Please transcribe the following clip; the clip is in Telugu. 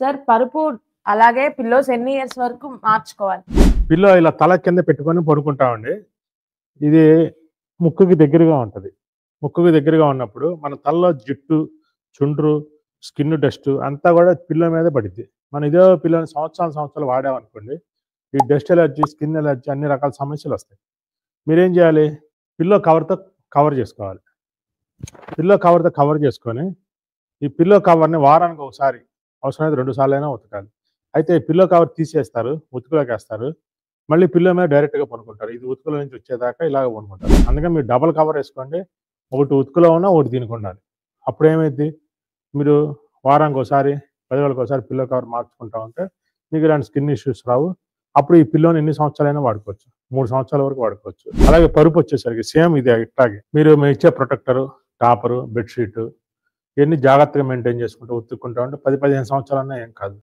సార్ పరుపు అలాగే పిల్లోస్ ఎన్ని ఇయర్స్ వరకు మార్చుకోవాలి? పిల్లో ఇలా తల కింద పెట్టుకొని పడుకుంటామండి. ఇది ముక్కుకి దగ్గరగా ఉంటది. ముక్కుకి దగ్గరగా ఉన్నప్పుడు మన తలలో జుట్టు, చుండ్రు, స్కిన్ డస్ట్ అంతా గూడా పిల్లో మీదే పడిద్ది. మనం ఇదే పిల్లోని సంవత్సరాలు వాడామనుకోండి, ఈ డస్ట్ ఎలర్జీ, స్కిన్ ఎలర్జీ అన్ని రకాల సమస్యలొస్తాయి. మీరేం జేయాలి? పిల్లో కవర్‌తో కవర్ జేసుకోవాలి. పిల్లో కవర్‌తో కవర్ జేసుకొని, ఈ పిల్లో కవర్‌ని వారానికి ఒకసారి, అవసరమైతే 2 సార్లైనా ఉతకాలి. అయితే పిల్లో కవర్ తీసేస్తారు, ఉతుకులోకేస్తారు. మళ్ళీ పిల్లో మీద డైరెక్ట్‌గా పడుకుంటారు. ఇది ఉతుకులో నుంచి వచ్చేదాకా ఇలాగ పడుకుంటారు. అందుకని మీరు డబుల్ కవర్ ఏసుకోండి. ఒకటి ఉతుకులో ఉన్న, ఒకటి దీనికుండాలి. అప్పుడేమైద్ది? మీరు వారానికోసారి, 10 రోజులకోసారి పిల్లో కవర్ మార్చుకుంటా ఉంటే మీకు ఇలాంటి స్కిన్ ఇష్యూస్ రావు. అప్పుడు ఈ పిల్లోని ఎన్ని సంవత్సరాలైనా వాడుకోవచ్చు. 3 సంవత్సరాల వరకు వాడుకోవచ్చు. అలాగే పరుపొచ్చేసరికి సేమ్ ఇదే ఇట్టాగే. మీరు ఇచ్చే ప్రొటెక్టరు, టాపరు, బెడ్‌షీటు ఇయన్నీ జాగ్రత్తగా మెయింటైన్ చేసుకుంటూ, ఉతుక్కుంటా ఉంటే 10, 15 సంవత్సరాలన్నా ఏం కాదు.